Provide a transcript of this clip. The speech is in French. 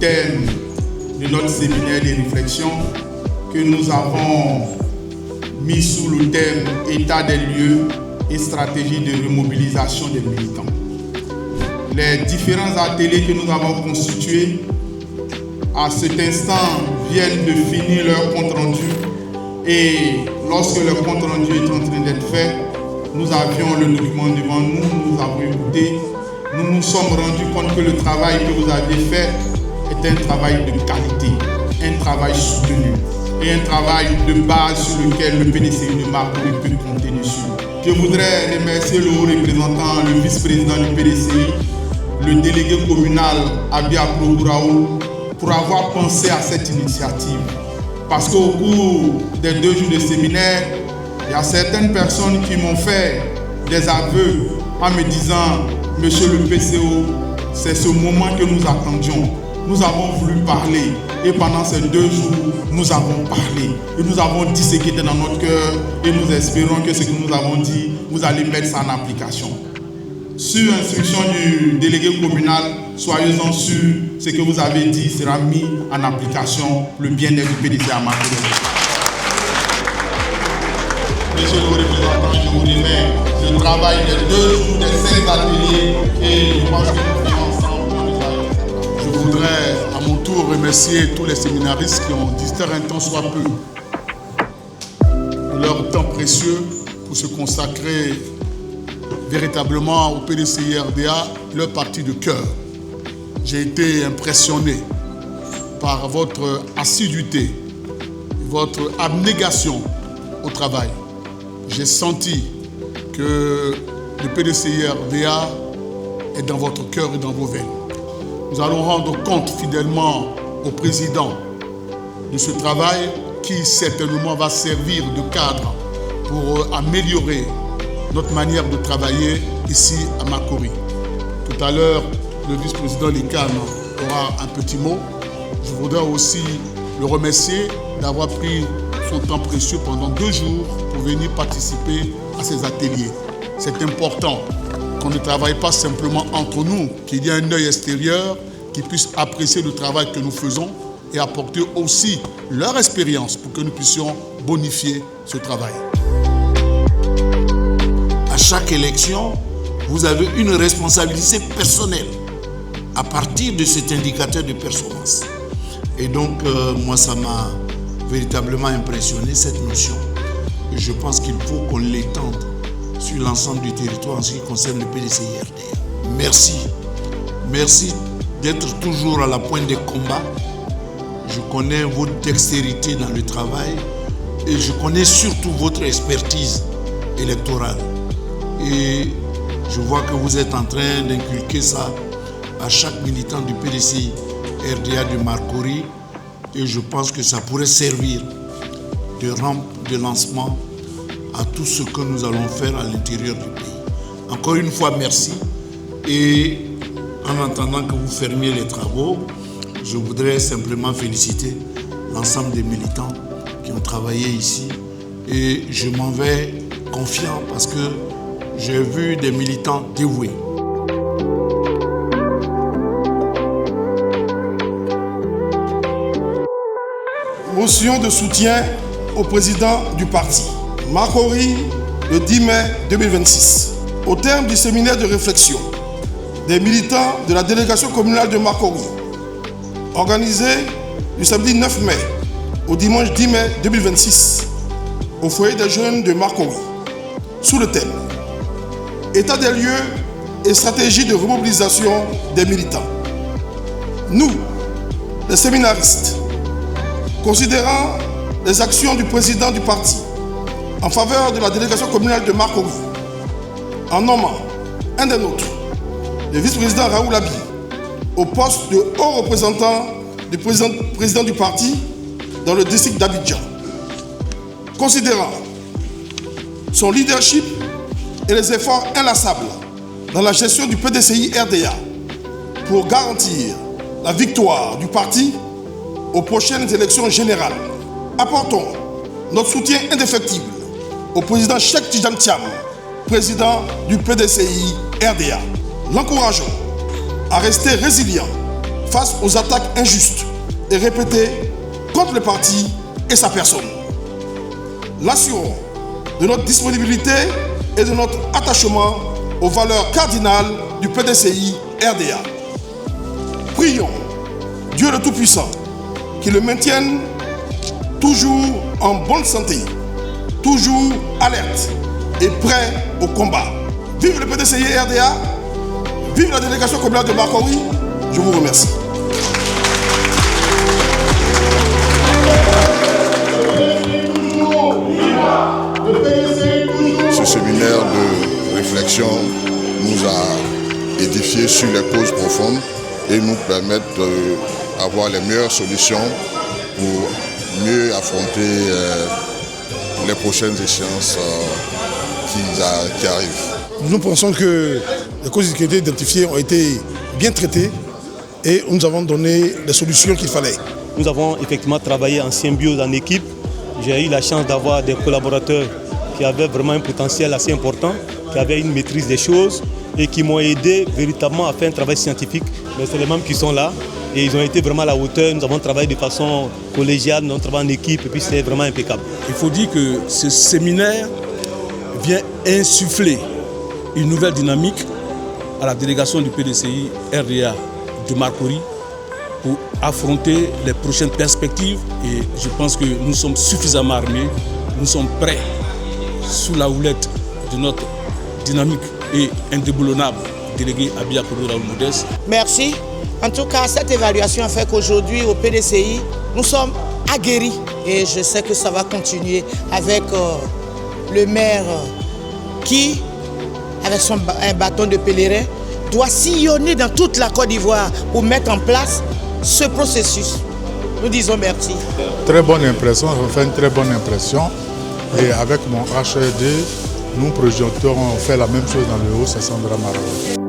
thème de notre séminaire de réflexion que nous avons mis sous le thème État des lieux et stratégie de remobilisation des militants. Les différents ateliers que nous avons constitués à cet instant viennent de finir leur compte rendu et lorsque le compte rendu est en train d'être fait, nous avions le document devant nous, nous avons écouté, nous nous sommes rendus compte que le travail que vous aviez fait est un travail de qualité, un travail soutenu et un travail de base sur lequel le PDCI de Marcory peut compter dessus. Je voudrais remercier le haut représentant, le vice-président du PDCI, le délégué communal Abia Progouraou pour avoir pensé à cette initiative. Parce qu'au cours des 2 jours de séminaire, il y a certaines personnes qui m'ont fait des aveux en me disant « Monsieur le PCO, c'est ce moment que nous attendions. Nous avons voulu parler et pendant ces 2 jours, nous avons parlé. Et nous avons dit ce qui était dans notre cœur et nous espérons que ce que nous avons dit, vous allez mettre ça en application. » Sur instruction du délégué communal, soyez-en sûrs, ce que vous avez dit sera mis en application, le bien-être du PDC à Marcory. Monsieur le représentant, je vous remets le travail des 2 jours, des 5 ateliers et je pense que nous ferons ensemble. Je voudrais à mon tour remercier tous les séminaristes qui ont distrait un temps soit peu de leur temps précieux pour se consacrer véritablement au PDCI RDA, leur partie de cœur. J'ai été impressionné par votre assiduité, votre abnégation au travail. J'ai senti que le PDCI RDA est dans votre cœur et dans vos veines. Nous allons rendre compte fidèlement au président de ce travail qui certainement va servir de cadre pour améliorer notre manière de travailler ici à Marcory. Tout à l'heure, le vice-président Likan aura un petit mot. Je voudrais aussi le remercier d'avoir pris son temps précieux pendant 2 jours pour venir participer à ces ateliers. C'est important qu'on ne travaille pas simplement entre nous, qu'il y ait un œil extérieur qui puisse apprécier le travail que nous faisons et apporter aussi leur expérience pour que nous puissions bonifier ce travail. À chaque élection, vous avez une responsabilité personnelle à partir de cet indicateur de performance. Et donc, moi, ça m'a véritablement impressionné, cette notion. Et je pense qu'il faut qu'on l'étende sur l'ensemble du territoire en ce qui concerne le PDCI RDA. Merci. Merci d'être toujours à la pointe des combats. Je connais votre dextérité dans le travail et je connais surtout votre expertise électorale. Et je vois que vous êtes en train d'inculquer ça à chaque militant du PDCI RDA de Marcory et je pense que ça pourrait servir de rampe de lancement à tout ce que nous allons faire à l'intérieur du pays. Encore une fois, merci. Et en attendant que vous fermiez les travaux, je voudrais simplement féliciter l'ensemble des militants qui ont travaillé ici et je m'en vais confiant parce que j'ai vu des militants dévoués. Motion de soutien au président du parti. Marcory, le 10 mai 2026. Au terme du séminaire de réflexion des militants de la délégation communale de Marcory, organisé du samedi 9 mai au dimanche 10 mai 2026, au foyer des jeunes de Marcory, sous le thème État des lieux et stratégie de remobilisation des militants. Nous, les séminaristes, considérant les actions du président du parti en faveur de la délégation communale de Marcory, en nommant un des nôtres, le vice-président Raoul Abi, au poste de haut représentant du président du parti dans le district d'Abidjan, considérant son leadership et les efforts inlassables dans la gestion du PDCI RDA pour garantir la victoire du parti aux prochaines élections générales. Apportons notre soutien indéfectible au président Cheikh Tidiane Thiam, président du PDCI RDA. L'encourageons à rester résilient face aux attaques injustes et répétées contre le parti et sa personne. L'assurons de notre disponibilité et de notre attachement aux valeurs cardinales du PDCI RDA. Prions Dieu le Tout-Puissant qu'il le maintienne toujours en bonne santé, toujours alerte et prêt au combat. Vive le PDCI RDA, vive la délégation communale de Makori, je vous remercie. Ce séminaire de réflexion nous a édifiés sur les causes profondes et nous permettent d'avoir les meilleures solutions pour mieux affronter les prochaines échéances qui arrivent. Nous pensons que les causes qui étaient identifiées ont été bien traitées et nous avons donné les solutions qu'il fallait. Nous avons effectivement travaillé en symbiose, en équipe. J'ai eu la chance d'avoir des collaborateurs qui avaient vraiment un potentiel assez important, qui avaient une maîtrise des choses et qui m'ont aidé véritablement à faire un travail scientifique. Mais c'est les mêmes qui sont là et ils ont été vraiment à la hauteur. Nous avons travaillé de façon collégiale, nous avons travaillé en équipe et puis c'est vraiment impeccable. Il faut dire que ce séminaire vient insuffler une nouvelle dynamique à la délégation du PDCI RDA de Makori pour affronter les prochaines perspectives et je pense que nous sommes suffisamment armés, nous sommes prêts sous la houlette de notre dynamique et indéboulonnable délégué Abia Kodo Modeste. Merci. En tout cas, cette évaluation a fait qu'aujourd'hui, au PDCI, nous sommes aguerris et je sais que ça va continuer avec le maire qui, avec un bâton de pèlerin, doit sillonner dans toute la Côte d'Ivoire pour mettre en place ce processus. Nous disons merci. Très bonne impression, ça fait une très bonne impression. Et avec mon HED, nous projetons faire la même chose dans le Haut-500 Maroc.